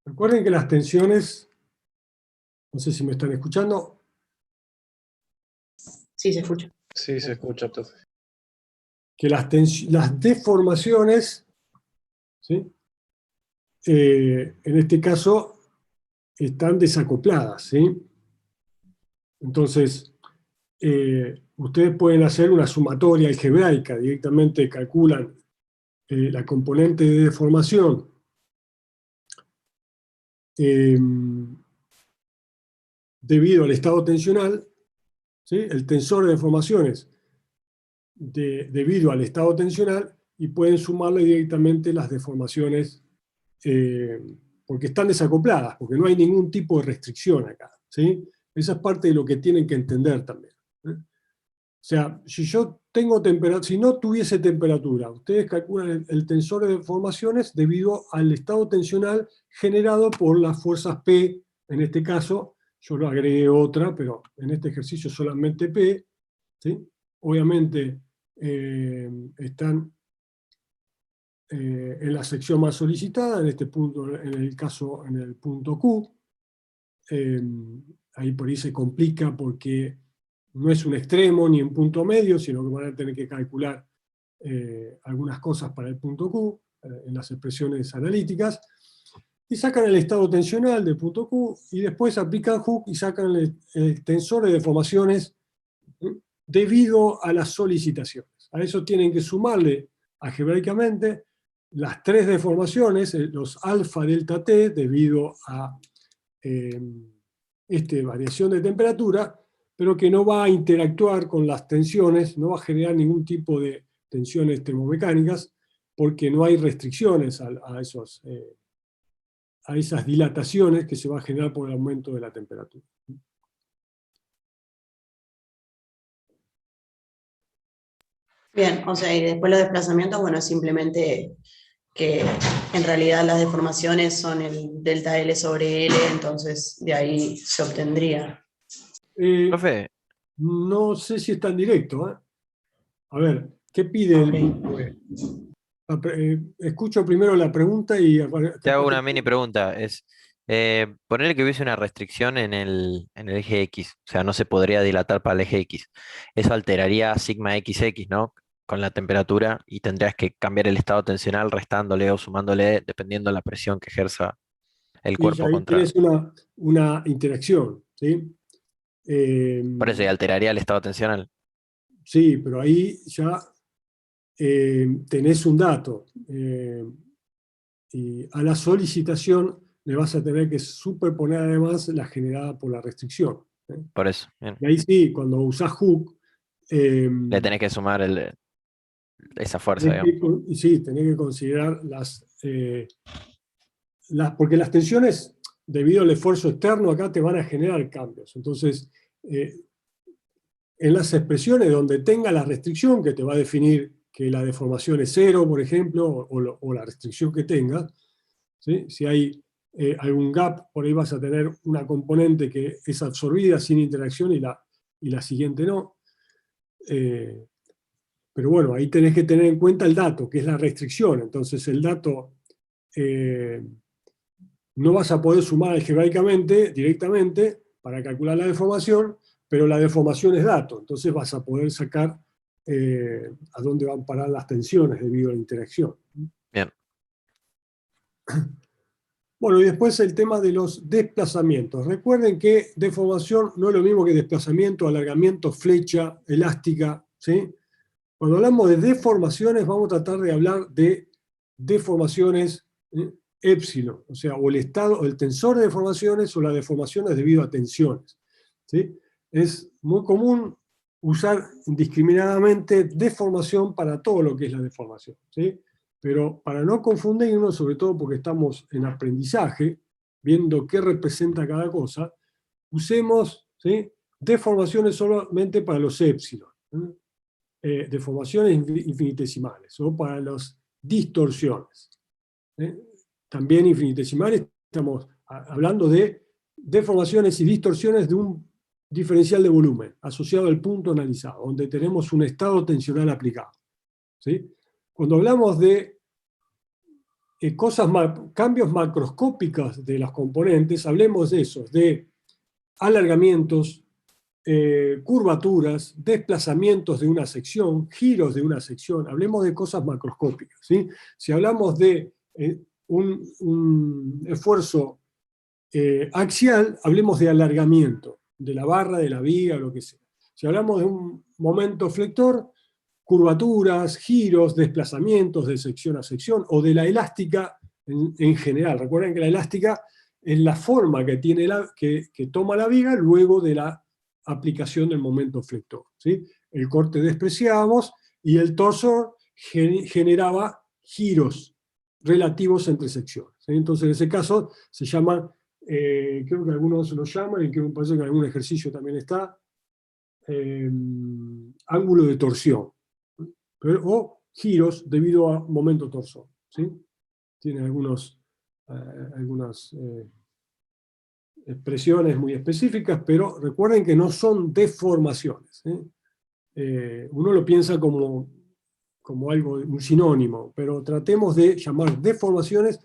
Recuerden que las tensiones, no sé si me están escuchando. Sí, se escucha. Sí, se escucha todo. Que las deformaciones, ¿sí? En este caso, están desacopladas, ¿sí? Entonces, ustedes pueden hacer una sumatoria algebraica, directamente calculan la componente de deformación debido al estado tensional, ¿sí? El tensor de deformaciones debido al estado tensional, y pueden sumarle directamente las deformaciones porque están desacopladas, porque no hay ningún tipo de restricción acá, ¿sí? Esa es parte de lo que tienen que entender también, ¿eh? O sea, si yo tengo temperatura, si no tuviese temperatura, ustedes calculan el tensor de deformaciones debido al estado tensional generado por las fuerzas P, en este caso, yo lo agregué otra, pero en este ejercicio solamente P, ¿sí? Obviamente están en la sección más solicitada, en este punto, en el caso, en el punto Q. Ahí por ahí se complica porque no es un extremo ni un punto medio, sino que van a tener que calcular algunas cosas para el punto Q, en las expresiones analíticas, y sacan el estado tensional del punto Q, y después aplican Hooke y sacan el tensor de deformaciones debido a las solicitaciones. A eso tienen que sumarle algebraicamente las tres deformaciones, los alfa delta t, debido a variación de temperatura, pero que no va a interactuar con las tensiones, no va a generar ningún tipo de tensiones termomecánicas, porque no hay restricciones a esas dilataciones que se va a generar por el aumento de la temperatura. Bien, o sea, y después los desplazamientos, bueno, simplemente que en realidad las deformaciones son el delta L sobre L, entonces de ahí se obtendría. Profe, No sé si es tan directo, ¿eh? A ver, ¿qué pide el grupo E? Escucho primero la pregunta y... te hago una mini pregunta. Ponerle que hubiese una restricción en el eje X, o sea, no se podría dilatar para el eje X. Eso alteraría sigma XX, ¿no? Con la temperatura y tendrías que cambiar el estado tensional restándole o sumándole dependiendo de la presión que ejerza el Sí, cuerpo ahí contra. tienes una interacción, ¿sí? Eh, Por eso, y alteraría el estado tensional. sí, pero ahí ya tenés un dato. Y a la solicitación le vas a tener que superponer además la generada por la restricción, ¿eh? Por eso, bien. Y ahí sí, cuando usás Hooke, Le tenés que sumar esa fuerza, tenés digamos. sí, tenés que considerar porque las tensiones, debido al esfuerzo externo, acá te van a generar cambios. Entonces, en las expresiones donde tenga la restricción, que te va a definir que la deformación es cero, por ejemplo, o la restricción que tenga, ¿sí? Si hay algún gap, por ahí vas a tener una componente que es absorbida sin interacción y la siguiente no. Pero bueno, ahí tenés que tener en cuenta el dato, que es la restricción. Entonces el dato no vas a poder sumar algebraicamente directamente para calcular la deformación, pero la deformación es dato. Entonces vas a poder sacar a dónde van a parar las tensiones debido a la interacción. Bien. Bueno, y después el tema de los desplazamientos. Recuerden que deformación no es lo mismo que desplazamiento, alargamiento, flecha, elástica, ¿sí? Cuando hablamos de deformaciones, vamos a tratar de hablar de deformaciones épsilon, o sea, o el estado, o el tensor de deformaciones, o las deformaciones debido a tensiones, ¿sí? Es muy común usar indiscriminadamente deformación para todo lo que es la deformación, ¿sí? Pero para no confundirnos, sobre todo porque estamos en aprendizaje, viendo qué representa cada cosa, usemos, ¿sí?, deformaciones solamente para los épsilon, deformaciones infinitesimales, o para las distorsiones. También infinitesimales, estamos hablando de deformaciones y distorsiones de un diferencial de volumen asociado al punto analizado, donde tenemos un estado tensional aplicado, ¿sí? Cuando hablamos de cambios macroscópicos de las componentes, hablemos de esos, de alargamientos, curvaturas, desplazamientos de una sección, giros de una sección, hablemos de cosas macroscópicas, ¿sí? Si hablamos de un esfuerzo axial, hablemos de alargamiento, de la barra, de la viga, lo que sea. Si hablamos de un momento flector, curvaturas, giros, desplazamientos de sección a sección, o de la elástica en general. Recuerden que la elástica es la forma que, tiene que toma la viga luego de la aplicación del momento flector, ¿sí? El corte despreciábamos y el torso generaba giros relativos entre secciones, ¿sí? Entonces en ese caso se llama, creo que algunos lo llaman, y que me parece que en algún ejercicio también está, ángulo de torsión, o giros debido a momento torsor, ¿sí? Tiene algunas expresiones muy específicas, pero recuerden que no son deformaciones, ¿eh? Uno lo piensa como algo, un sinónimo, pero tratemos de llamar deformaciones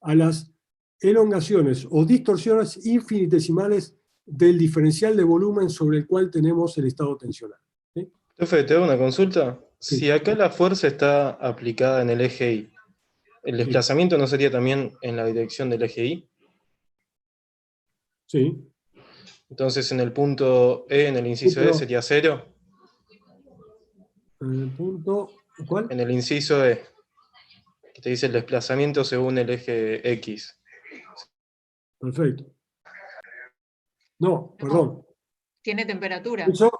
a las elongaciones o distorsiones infinitesimales del diferencial de volumen sobre el cual tenemos el estado tensional, ¿sí? Profe, te hago una consulta. Sí. Si acá la fuerza está aplicada en el eje Y, ¿el Sí. desplazamiento no sería también en la dirección del eje Y? Sí. Entonces en el punto E, en el inciso E, sería 0. En el punto, ¿cuál? En el inciso E, que te dice el desplazamiento según el eje X. Perfecto. No, perdón. Tiene temperatura. Eso,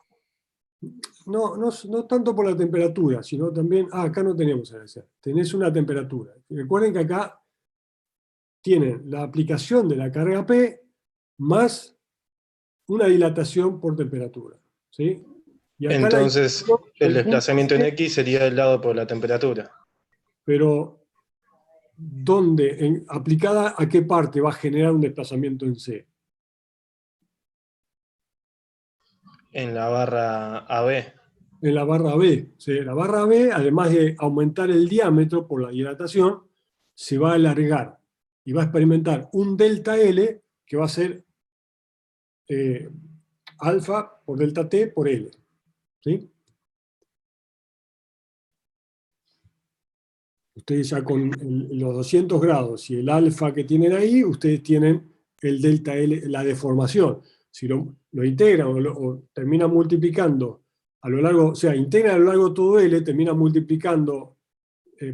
no tanto por la temperatura, sino también, acá no tenemos esa, tenés una temperatura. Recuerden que acá tienen la aplicación de la carga P más una dilatación por temperatura, ¿sí? Y acá Entonces el desplazamiento en C, X sería el lado por la temperatura. pero ¿dónde? ¿Aplicada a qué parte va a generar un desplazamiento en C? En la barra AB. En la barra B. ¿Sí? La barra B, además de aumentar el diámetro por la dilatación, se va a alargar y va a experimentar un delta L que va a ser alfa por delta T por L. ¿Sí? Ustedes ya con los 200 grados y el alfa que tienen ahí, ustedes tienen el delta L, la deformación. Si lo integran o terminan multiplicando a lo largo, o sea, integran a lo largo todo L, termina multiplicando,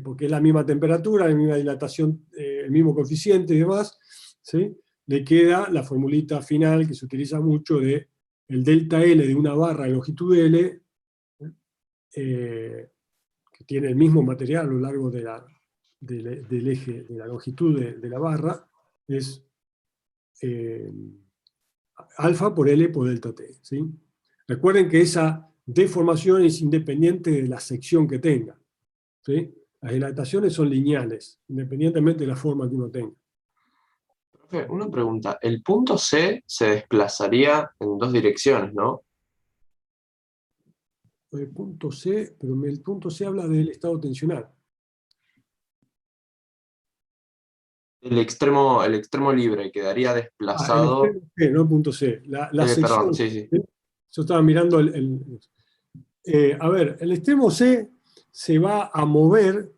porque es la misma temperatura, la misma dilatación, el mismo coeficiente y demás, ¿sí? Le queda la formulita final que se utiliza mucho de el delta L de una barra de longitud L, que tiene el mismo material a lo largo del eje, de la longitud de la barra, es alfa por L por delta T, ¿sí? Recuerden que esa deformación es independiente de la sección que tenga, ¿sí? Las dilataciones son lineales, independientemente de la forma que uno tenga. Profe, una pregunta. El punto C se desplazaría en dos direcciones, ¿no? El punto C, pero el punto C habla del estado tensional. El extremo libre quedaría El desplazado. extremo C, no el punto C. La sección. Perdón, sí, sí. Yo estaba mirando a ver, el extremo C se va a mover,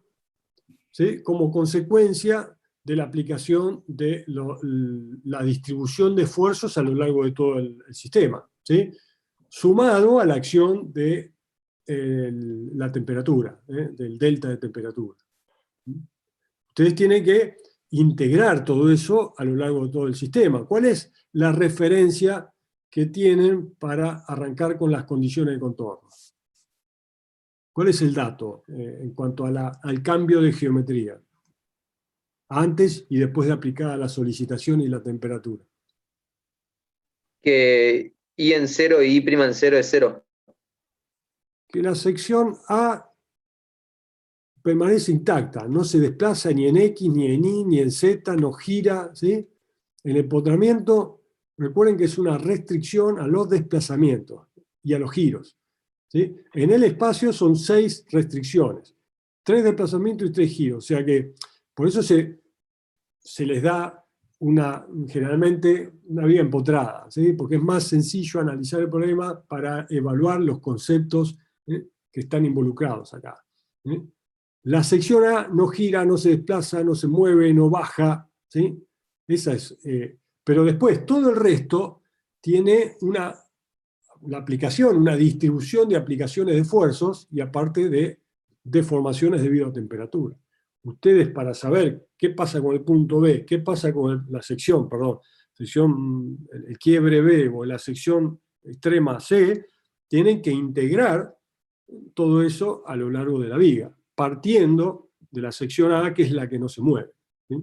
¿sí? Como consecuencia de la aplicación de la distribución de esfuerzos a lo largo de todo el sistema, ¿sí? Sumado a la acción de la temperatura, del delta de temperatura. Ustedes tienen que integrar todo eso a lo largo de todo el sistema. ¿Cuál es la referencia que tienen para arrancar con las condiciones de contorno? ¿Cuál es el dato en cuanto al cambio de geometría? Antes y después de aplicada la solicitación y la temperatura. Que I en 0 y I' en 0 es 0. Que la sección A permanece intacta, no se desplaza ni en X, ni en Y, ni en Z, no gira, ¿sí? El empotramiento, recuerden que es una restricción a los desplazamientos y a los giros, ¿sí? En el espacio son 6 restricciones, 3 desplazamientos y 3 giros, o sea que Por eso se les da generalmente una vía empotrada, ¿sí? Porque es más sencillo analizar el problema para evaluar los conceptos que están involucrados acá. La sección A no gira, no se desplaza, no se mueve, no baja, ¿sí? Esa es, pero después todo el resto tiene una aplicación, una distribución de aplicaciones de esfuerzos y aparte de deformaciones debido a temperatura. Ustedes, para saber qué pasa con el punto B, qué pasa con la sección, el quiebre B o la sección extrema C, tienen que integrar todo eso a lo largo de la viga, partiendo de la sección A, que es la que no se mueve. ¿Sí?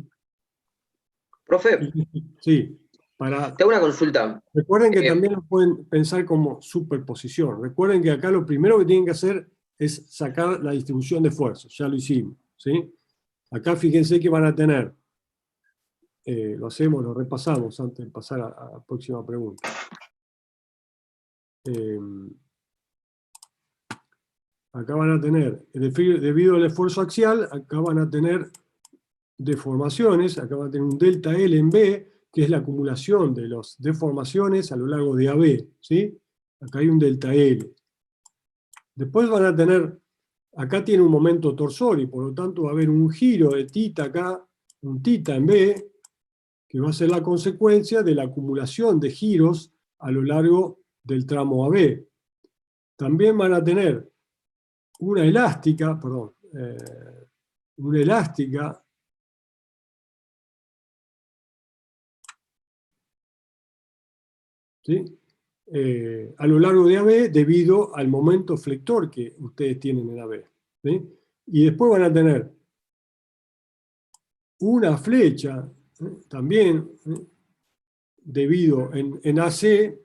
Profe, Sí, te hago una consulta. recuerden que también lo pueden pensar como superposición. Recuerden que acá lo primero que tienen que hacer es sacar la distribución de esfuerzos, ya lo hicimos, ¿sí? Acá fíjense que van a tener, lo repasamos antes de pasar a la próxima pregunta. Acá van a tener, debido al esfuerzo axial, acá van a tener deformaciones, acá van a tener un delta L en B, que es la acumulación de las deformaciones a lo largo de AB, ¿sí? Acá hay un delta L. Después van a tener, acá tiene un momento torsor, y por lo tanto va a haber un giro de tita acá, un tita en B, que va a ser la consecuencia de la acumulación de giros a lo largo del tramo AB. También van a tener una elástica, ¿sí? A lo largo de AB debido al momento flector que ustedes tienen en AB. ¿Sí? Y después van a tener una flecha, también debido en AC,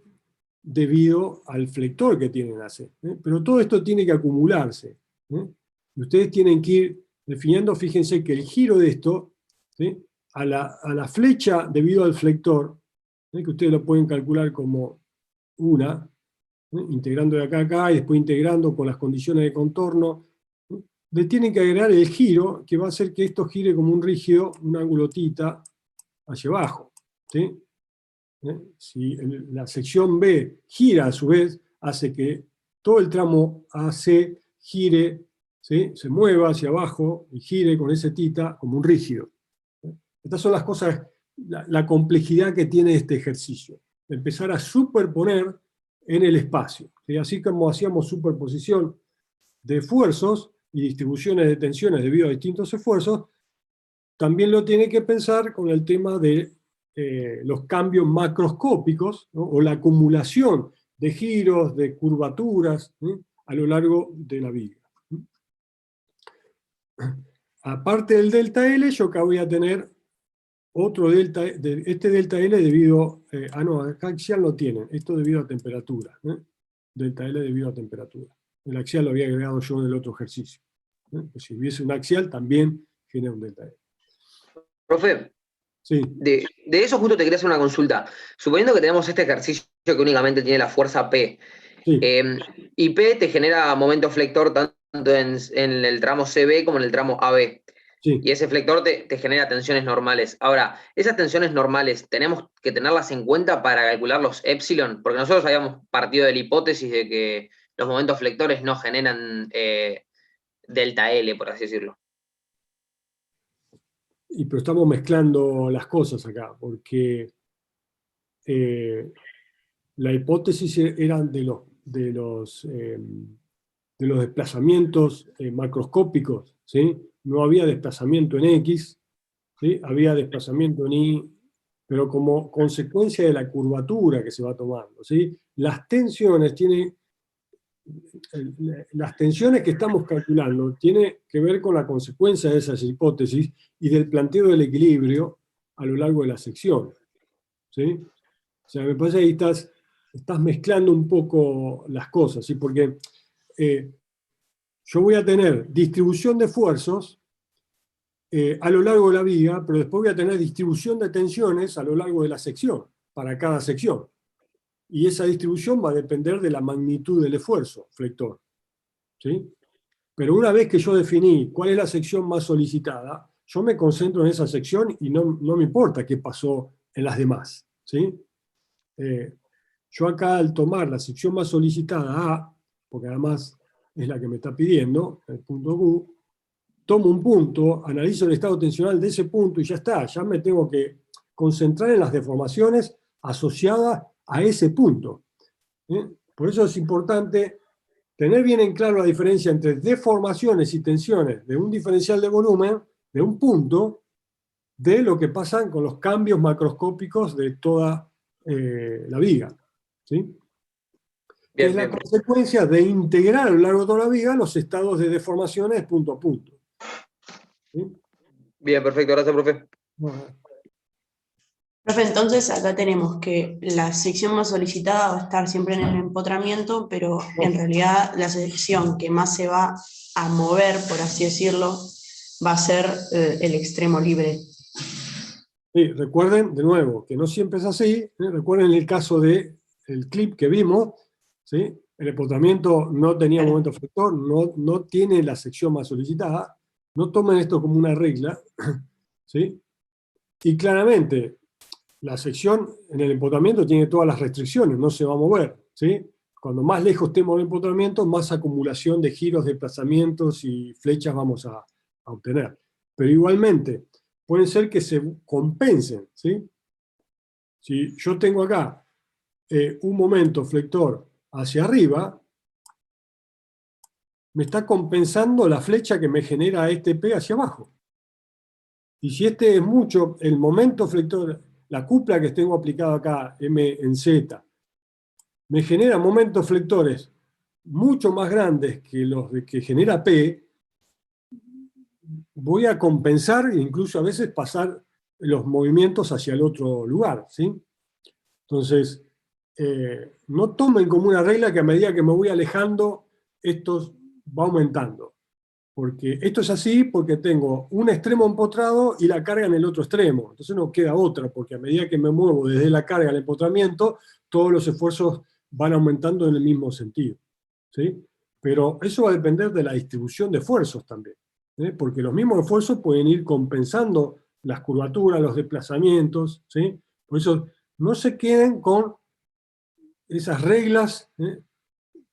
debido al flector que tiene en AC. Pero todo esto tiene que acumularse. Y ustedes tienen que ir definiendo, fíjense que el giro de esto, ¿sí? a la flecha debido al flector, que ustedes lo pueden calcular como una, integrando de acá a acá y después integrando con las condiciones de contorno, le tienen que agregar el giro que va a hacer que esto gire como un rígido, un ángulo tita hacia abajo. ¿Sí? Si la sección B gira a su vez, hace que todo el tramo AC gire, ¿sí? Se mueva hacia abajo y gire con ese tita como un rígido. Estas son las cosas, la complejidad que tiene este ejercicio. Empezar a superponer en el espacio. ¿Sí? Así como hacíamos superposición de esfuerzos y distribuciones de tensiones debido a distintos esfuerzos, también lo tiene que pensar con el tema de los cambios macroscópicos, ¿no? O la acumulación de giros, de curvaturas, ¿sí? A lo largo de la viga. Aparte del delta L, yo acá voy a tener otro delta, este delta L debido, no, acá axial no tienen, esto debido a temperatura, delta L debido a temperatura. El axial lo había agregado yo en el otro ejercicio. Pues si hubiese un axial, también genera un delta L. Profe, sí. de eso justo te quería hacer una consulta. Suponiendo que tenemos este ejercicio que únicamente tiene la fuerza P, Sí. Y P te genera momento flector tanto en el tramo CB como en el tramo AB. Sí. Y ese flector te genera tensiones normales. Ahora, esas tensiones normales, ¿tenemos que tenerlas en cuenta para calcular los épsilon? Porque nosotros habíamos partido de la hipótesis de que los momentos flectores no generan delta L, por así decirlo. Pero estamos mezclando las cosas acá, porque la hipótesis eran de los desplazamientos macroscópicos, ¿sí? No había desplazamiento en X, ¿sí? Había desplazamiento en Y, pero como consecuencia de la curvatura que se va tomando, ¿sí? Las tensiones que estamos calculando tienen que ver con la consecuencia de esas hipótesis y del planteo del equilibrio a lo largo de la sección, ¿sí? O sea, me parece que ahí estás mezclando un poco las cosas, ¿sí? Porque yo voy a tener distribución de esfuerzos a lo largo de la viga, pero después voy a tener distribución de tensiones a lo largo de la sección, para cada sección. Y esa distribución va a depender de la magnitud del esfuerzo flector. ¿Sí? Pero una vez que yo definí cuál es la sección más solicitada, yo me concentro en esa sección y no me importa qué pasó en las demás, ¿sí? Yo acá al tomar la sección más solicitada A, porque además es la que me está pidiendo, el punto Q, tomo un punto, analizo el estado tensional de ese punto y ya está, ya me tengo que concentrar en las deformaciones asociadas a ese punto. Por eso es importante tener bien en claro la diferencia entre deformaciones y tensiones de un diferencial de volumen, de un punto, de lo que pasa con los cambios macroscópicos de toda la viga, ¿sí? Que Bien, es la bien. consecuencia de integrar a lo largo de toda la viga los estados de deformaciones punto a punto. ¿Sí? Bien, perfecto, gracias, profe. Bueno, Profe, entonces acá tenemos que la sección más solicitada va a estar siempre en el empotramiento, pero en realidad la sección que más se va a mover, por así decirlo, va a ser el extremo libre. sí, recuerden, de nuevo, que no siempre es así. Recuerden el caso del clip que vimos, ¿sí? El empotramiento no tenía momento flector, no tiene la sección más solicitada. No tomen esto como una regla, ¿sí? Y claramente, la sección en el empotramiento tiene todas las restricciones, no se va a mover, ¿sí? Cuando más lejos estemos del empotramiento, más acumulación de giros, desplazamientos y flechas vamos a obtener. Pero igualmente, pueden ser que se compensen, ¿sí? Si yo tengo acá un momento flector hacia arriba, me está compensando la flecha que me genera este P hacia abajo. Y si este es mucho, el momento flector, la cupla que tengo aplicada acá, M en Z, me genera momentos flectores mucho más grandes que los que genera P, voy a compensar e incluso a veces pasar los movimientos hacia el otro lugar, ¿sí? Entonces, no tomen como una regla que a medida que me voy alejando, esto va aumentando. Porque esto es así porque tengo un extremo empotrado y la carga en el otro extremo. Entonces no queda otra, porque a medida que me muevo desde la carga al empotramiento, todos los esfuerzos van aumentando en el mismo sentido, ¿sí? Pero eso va a depender de la distribución de esfuerzos también, ¿sí? Porque los mismos esfuerzos pueden ir compensando las curvaturas, los desplazamientos, ¿sí? Por eso no se queden con esas reglas,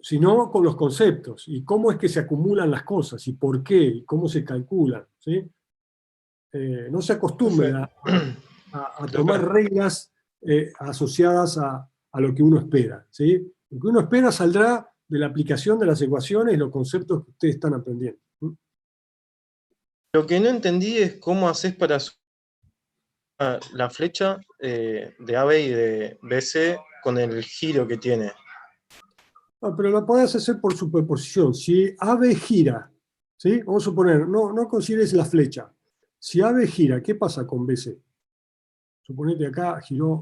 sino con los conceptos, y cómo es que se acumulan las cosas, y por qué, y cómo se calculan, ¿sí? No se acostumbren a tomar reglas asociadas a lo que uno espera, ¿sí? Lo que uno espera saldrá de la aplicación de las ecuaciones y los conceptos que ustedes están aprendiendo. Lo que no entendí es cómo haces para la flecha de AB y de BC con el giro que tiene. Pero lo podés hacer por superposición. Si AB gira, ¿sí? Vamos a suponer, no consideres la flecha. Si AB gira, ¿qué pasa con BC? Suponete acá giró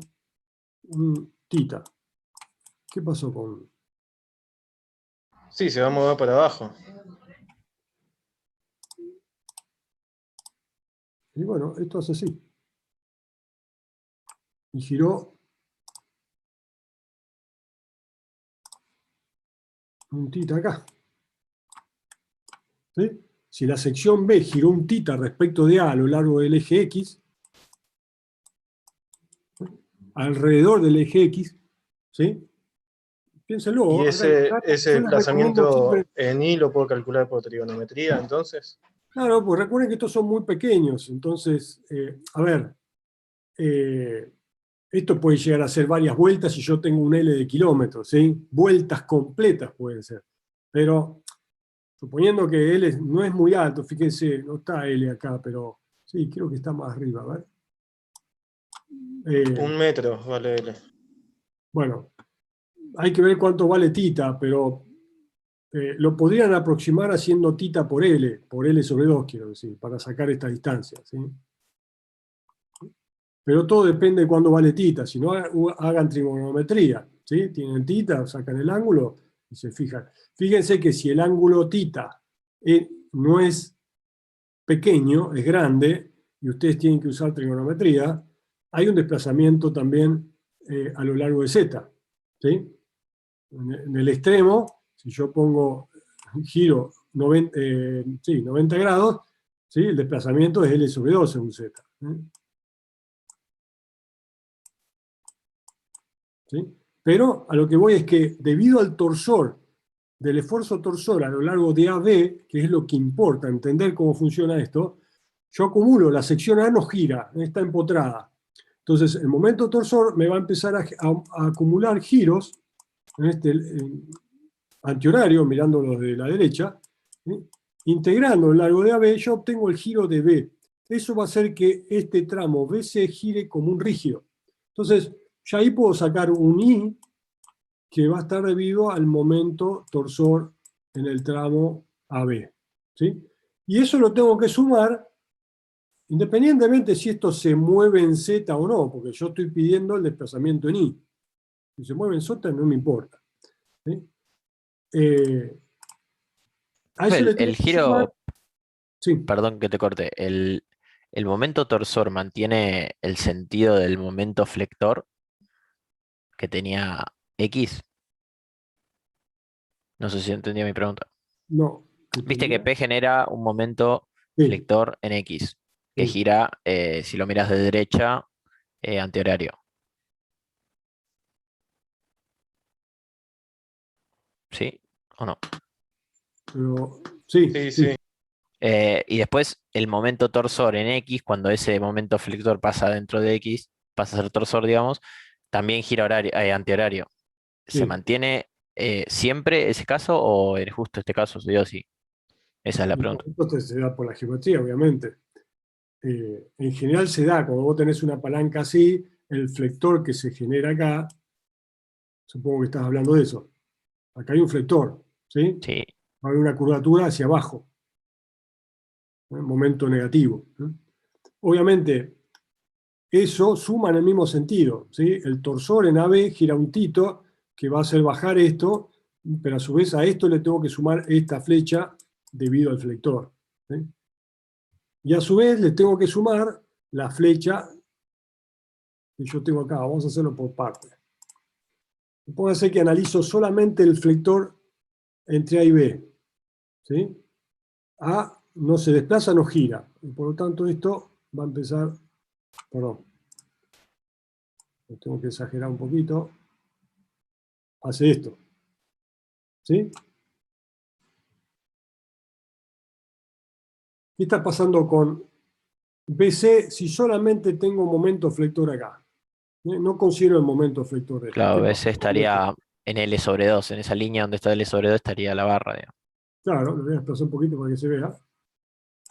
un tita. ¿Qué pasó con...? Sí, se va a mover para abajo. Y bueno, esto hace así. Y giró un tita acá. ¿Sí? Si la sección B giró un tita respecto de A lo largo del eje X, ¿sí? Alrededor del eje X, ¿sí? Piénsenlo. Y ese Yo les recomiendo desplazamiento siempre... en I lo puedo calcular por trigonometría, entonces. Claro, pues recuerden que estos son muy pequeños, entonces, a ver, esto puede llegar a ser varias vueltas si yo tengo un L de kilómetros, ¿sí? Vueltas completas pueden ser, pero suponiendo que L no es muy alto, fíjense, no está L acá, pero sí, creo que está más arriba, a ver. 1 metro vale L. Bueno, hay que ver cuánto vale tita, pero lo podrían aproximar haciendo tita por L sobre 2, quiero decir, para sacar esta distancia, ¿sí? Pero todo depende de cuándo vale tita. Si no, hagan trigonometría, ¿sí? Tienen tita, sacan el ángulo y se fijan. Fíjense que si el ángulo tita no es pequeño, es grande, y ustedes tienen que usar trigonometría, hay un desplazamiento también a lo largo de Z, ¿sí? En el extremo, si yo pongo giro 90 grados, ¿sí? El desplazamiento es L sobre 2 según Z. ¿Sí? Pero a lo que voy es que debido al torsor, del esfuerzo torsor a lo largo de AB, que es lo que importa, entender cómo funciona esto, yo acumulo, la sección A no gira, está empotrada. Entonces, el momento torsor me va a empezar a acumular giros en antihorario, mirándolo de la derecha, ¿sí? Integrando el largo de AB, yo obtengo el giro de B. Eso va a hacer que este tramo BC gire como un rígido. Entonces, ya ahí puedo sacar un I que va a estar debido al momento torsor en el tramo AB. ¿Sí? Y eso lo tengo que sumar independientemente si esto se mueve en Z o no, porque yo estoy pidiendo el desplazamiento en I. Si se mueve en Z no me importa. ¿Sí? A eso le tengo El que sumar. giro, Sí, perdón que te corte, el momento torsor mantiene el sentido del momento flector que tenía X. No sé si entendí mi pregunta. no. Viste que P genera un momento Sí, flector en X, que sí. gira, si lo miras de derecha, antihorario. ¿Sí o no? Pero, sí, Sí, sí. sí. Y después el momento torsor en X, cuando ese momento flector pasa dentro de X, pasa a ser torsor, digamos, también gira antihorario. ¿Se Sí. mantiene siempre ese caso o en justo este caso se dio así? Esa es la pregunta. Esto se da por la geometría, obviamente. En general se da, cuando vos tenés una palanca así, el flector que se genera acá, supongo que estás hablando de eso. Acá hay un flector, ¿sí? Sí, Va a haber una curvatura hacia abajo, momento negativo. Obviamente, eso suma en el mismo sentido, ¿sí? El torsor en AB gira un tito que va a hacer bajar esto, pero a su vez a esto le tengo que sumar esta flecha debido al flector. ¿Sí? Y a su vez le tengo que sumar la flecha que yo tengo acá. Vamos a hacerlo por partes. Pónganse que analizo solamente el flector entre A y B. ¿Sí? A no se desplaza, no gira. Y por lo tanto esto va a empezar, perdón, lo tengo que exagerar un poquito, hace esto. ¿Sí? ¿Qué está pasando con BC si solamente tengo un momento flector acá? No considero el momento flector este. claro, ¿Qué pasa ese con esto? estaría en L sobre 2, en esa línea donde está L sobre 2 estaría la barra, digamos. Claro, lo voy a desplazar un poquito para que se vea.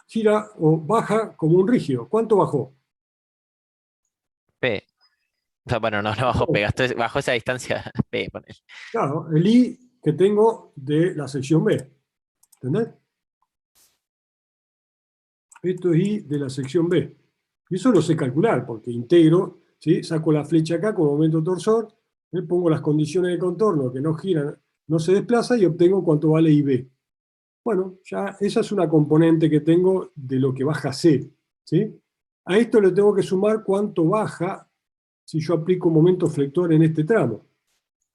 Gira o baja como un rígido. ¿Cuánto bajó? P. O sea, bueno, no bajó P, bajó esa distancia P, ponele. Claro, el I que tengo de la sección B. ¿Entendés? Esto es I de la sección B. Y eso lo sé calcular, porque integro, ¿sí? Saco la flecha acá como momento torsor, pongo las condiciones de contorno que no giran, no se desplaza y obtengo cuánto vale IB. Bueno, ya esa es una componente que tengo de lo que baja C. ¿Sí? A esto le tengo que sumar cuánto baja si yo aplico un momento flector en este tramo.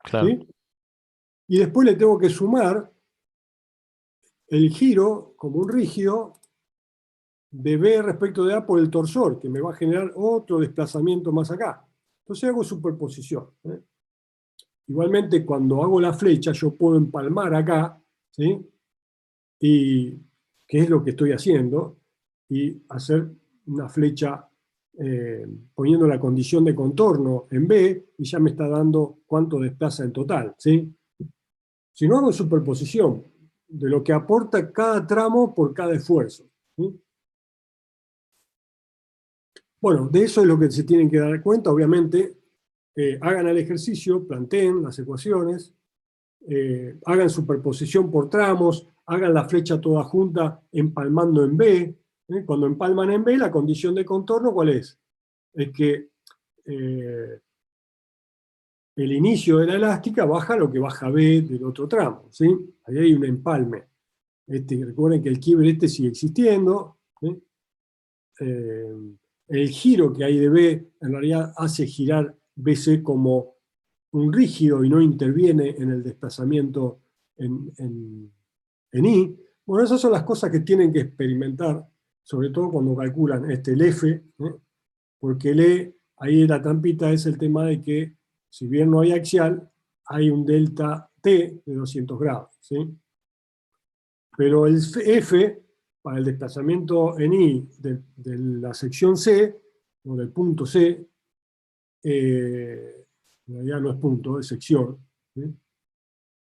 Claro, ¿Sí? Y después le tengo que sumar el giro como un rígido de B respecto de A por el torsor, que me va a generar otro desplazamiento más acá. Entonces hago superposición. Igualmente, cuando hago la flecha, yo puedo empalmar acá, ¿sí? Y que es lo que estoy haciendo, y hacer una flecha poniendo la condición de contorno en B, y ya me está dando cuánto desplaza en total. ¿Sí? Si no hago superposición de lo que aporta cada tramo por cada esfuerzo. ¿Sí? Bueno, de eso es lo que se tienen que dar cuenta, obviamente. Hagan el ejercicio, planteen las ecuaciones, hagan superposición por tramos, hagan la flecha toda junta empalmando en B. Cuando empalman en B, la condición de contorno, ¿cuál es? Es que el inicio de la elástica baja lo que baja B del otro tramo. ¿Sí? Ahí hay un empalme. Recuerden que el quiebre sigue existiendo. ¿Sí? El giro que hay de B en realidad hace girar BC como un rígido y no interviene en el desplazamiento en I. Bueno, esas son las cosas que tienen que experimentar, sobre todo cuando calculan el F, porque el E, ahí la trampita es el tema de que, si bien no hay axial, hay un delta T de 200 grados, ¿sí? Pero el F, para el desplazamiento en I de la sección C, o del punto C, en realidad no es punto, es sección, ¿sí?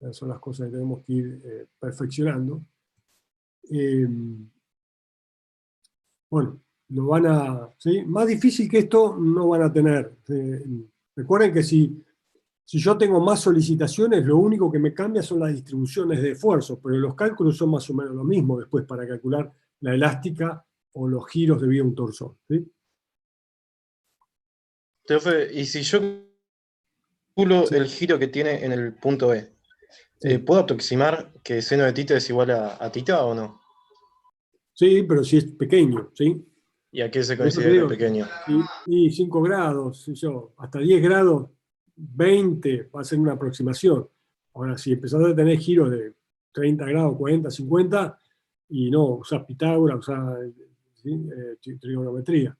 Esas son las cosas que tenemos que ir perfeccionando. Bueno, lo van a, ¿sí? Más difícil que esto no van a tener. Recuerden que si yo tengo más solicitaciones, lo único que me cambia son las distribuciones de esfuerzo, pero los cálculos son más o menos lo mismo después para calcular la elástica o los giros debido a un torsón, ¿sí? Profe, y si yo calculo el giro que tiene en el punto E, Sí. ¿puedo aproximar que seno de tita es igual a tita o no? Sí, pero si es pequeño, ¿sí? ¿Y a qué se Por eso te considera digo, pequeño? y 5 grados, si yo, hasta 10 grados, 20 va a ser una aproximación. Ahora, si empezás a tener giros de 30 grados, 40, 50, y no, usás Pitágoras, usás, ¿sí? Trigonometría.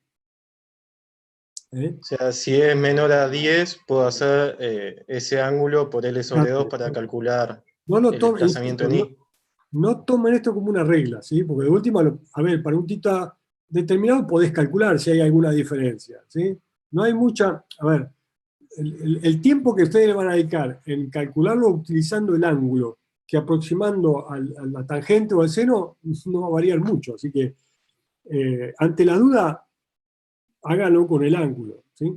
O sea, si es menor a 10, puedo hacer ese ángulo por L sobre 2 para calcular No lo el tomen, desplazamiento insisto, en I. no tomen esto como una regla, ¿sí? Porque de última, a ver, para un tita determinado podés calcular si hay alguna diferencia, ¿sí? No hay mucha, a ver, el tiempo que ustedes le van a dedicar en calcularlo utilizando el ángulo que aproximando a la tangente o al seno no va a variar mucho, así que ante la duda, háganlo con el ángulo, ¿sí?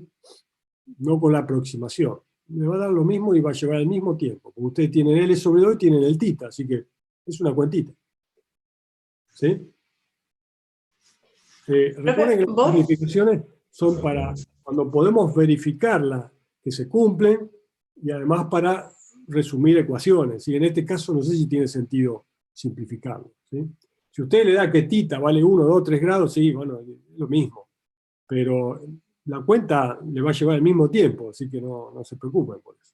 No con la aproximación. Le va a dar lo mismo y va a llevar el mismo tiempo, porque ustedes tienen L sobre 2 y tienen el tita, así que es una cuentita. ¿Sí? Recuerden que las ¿Vos? simplificaciones son para cuando podemos verificarlas que se cumplen y además para resumir ecuaciones. Y en este caso no sé si tiene sentido simplificarlo, ¿sí? Si usted le da que tita vale 1, 2, 3 grados, sí, bueno, es lo mismo. Pero la cuenta le va a llevar el mismo tiempo, así que no se preocupen por eso.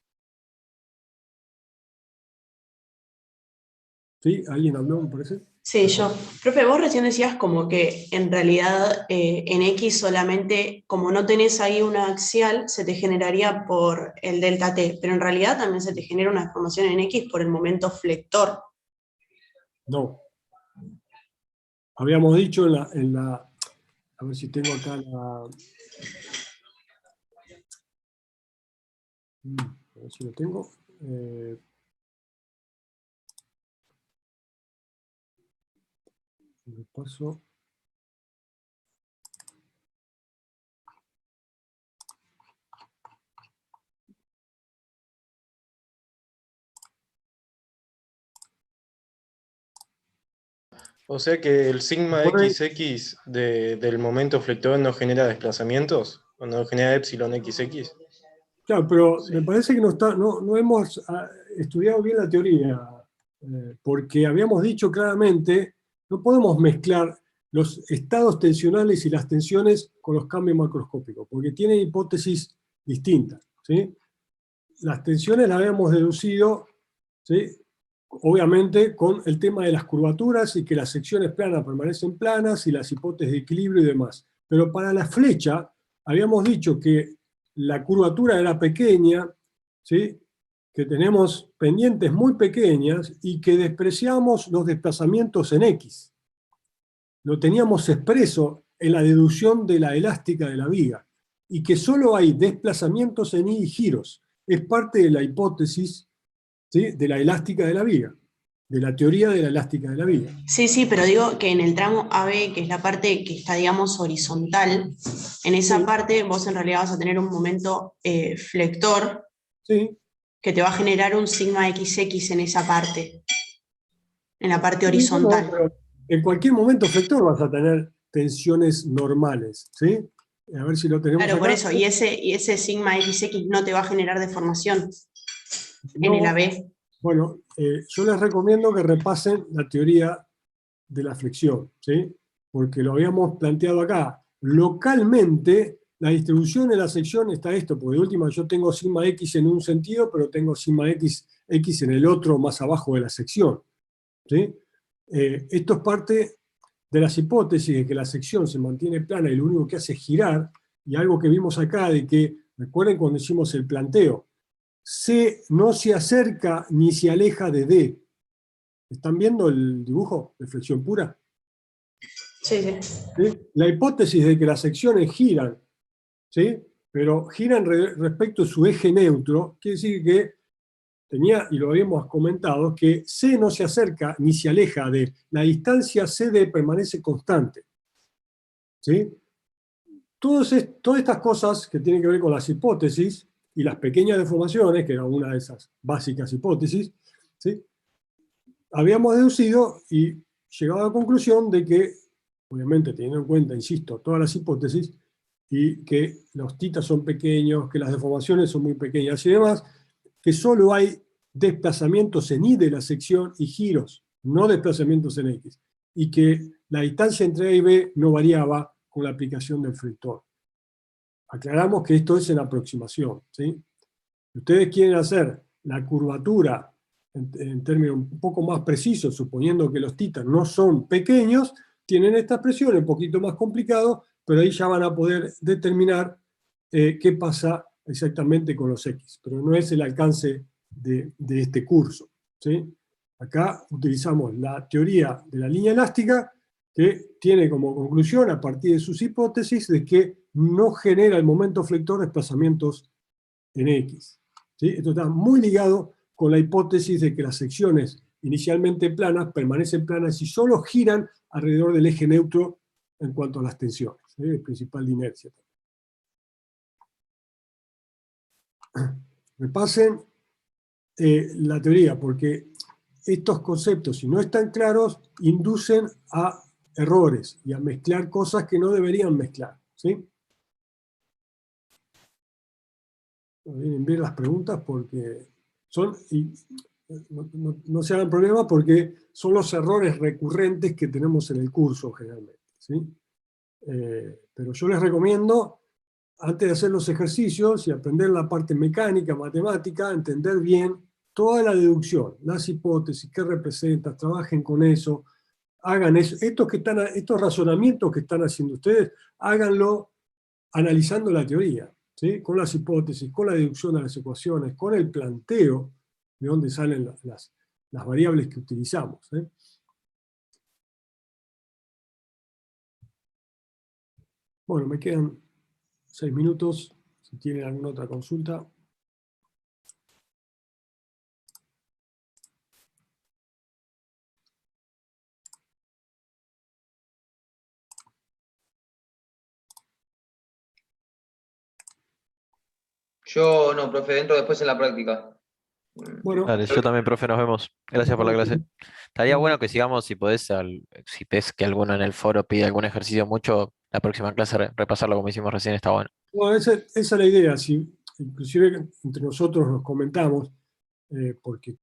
¿Sí? ¿Alguien habló, me parece? Sí, yo. Profe, vos recién decías como que en realidad en X solamente, como no tenés ahí una axial, se te generaría por el delta T, pero en realidad también se te genera una deformación en X por el momento flector. No. Habíamos dicho a ver si tengo acá la... A ver si lo tengo. Me paso. O sea que el sigma Recuerden- XX del momento flector no genera desplazamientos, o no genera epsilon XX. Claro, pero Sí. me parece que no hemos estudiado bien la teoría, porque habíamos dicho claramente, no podemos mezclar los estados tensionales y las tensiones con los cambios macroscópicos, porque tienen hipótesis distintas, ¿sí? Las tensiones las habíamos deducido, ¿sí? Obviamente con el tema de las curvaturas y que las secciones planas permanecen planas y las hipótesis de equilibrio y demás. Pero para la flecha habíamos dicho que la curvatura era pequeña, ¿sí? Que tenemos pendientes muy pequeñas y que despreciamos los desplazamientos en X. Lo teníamos expreso en la deducción de la elástica de la viga y que solo hay desplazamientos en Y y giros. Es parte de la hipótesis, ¿sí? De la elástica de la viga, de la teoría de la elástica de la viga. Sí, sí, pero digo que en el tramo AB, que es la parte que está, digamos, horizontal, en esa Sí. parte vos en realidad vas a tener un momento flector Sí, que te va a generar un sigma XX en esa parte, en la parte sí, bueno, horizontal. pero en cualquier momento flector vas a tener tensiones normales, ¿sí? A ver si lo tenemos Claro, por acá. eso, y ese sigma XX no te va a generar deformación en el No, AB. bueno, yo les recomiendo que repasen la teoría de la flexión, ¿sí? Porque lo habíamos planteado acá. Localmente, la distribución de la sección está esto, porque de última yo tengo sigma X en un sentido, pero tengo sigma X en el otro más abajo de la sección, ¿sí? Esto es parte de las hipótesis de que la sección se mantiene plana y lo único que hace es girar, y algo que vimos acá de que, recuerden cuando hicimos el planteo, C no se acerca ni se aleja de D. ¿Están viendo el dibujo de flexión pura? Sí, sí. ¿Sí? La hipótesis de que las secciones giran, ¿sí? Pero giran respecto a su eje neutro, quiere decir que tenía, y lo habíamos comentado, que C no se acerca ni se aleja de, la distancia CD permanece constante. ¿Sí? Todas estas cosas que tienen que ver con las hipótesis y las pequeñas deformaciones, que era una de esas básicas hipótesis, ¿sí? Habíamos deducido y llegado a la conclusión de que, obviamente teniendo en cuenta, insisto, todas las hipótesis, y que los θ son pequeños, que las deformaciones son muy pequeñas y demás, que solo hay desplazamientos en Y de la sección y giros, no desplazamientos en X, y que la distancia entre A y B no variaba con la aplicación del flector. Aclaramos que esto es en aproximación, ¿sí? Si ustedes quieren hacer la curvatura en términos un poco más precisos, suponiendo que los θ no son pequeños, tienen esta expresión un poquito más complicado, pero ahí ya van a poder determinar qué pasa exactamente con los X, pero no es el alcance de este curso, ¿sí? Acá utilizamos la teoría de la línea elástica, que tiene como conclusión, a partir de sus hipótesis, de que no genera el momento flector desplazamientos en X. ¿Sí? Esto está muy ligado con la hipótesis de que las secciones inicialmente planas permanecen planas y solo giran alrededor del eje neutro en cuanto a las tensiones, ¿sí? El principal de inercia. Repasen la teoría, porque estos conceptos, si no están claros, inducen a errores y a mezclar cosas que no deberían mezclar, ¿sí? Vienen bien las preguntas porque son, y no se hagan problema porque son los errores recurrentes que tenemos en el curso generalmente, ¿sí? Pero yo les recomiendo, antes de hacer los ejercicios y aprender la parte mecánica, matemática, entender bien toda la deducción, las hipótesis, qué representan, trabajen con eso, hagan eso. Estos razonamientos que están haciendo ustedes, háganlo analizando la teoría, ¿sí? Con las hipótesis, con la deducción de las ecuaciones, con el planteo de dónde salen las variables que utilizamos, ¿eh? Bueno, me quedan 6 minutos, si tienen alguna otra consulta. Yo no, profe, dentro después en la práctica. Bueno, Dale, yo también, profe, nos vemos. Gracias por la clase. Estaría bueno que sigamos, si podés, si ves que alguno en el foro pide algún ejercicio mucho, la próxima clase repasarlo como hicimos recién, está bueno. bueno, esa es la idea. Si, inclusive entre nosotros nos comentamos, porque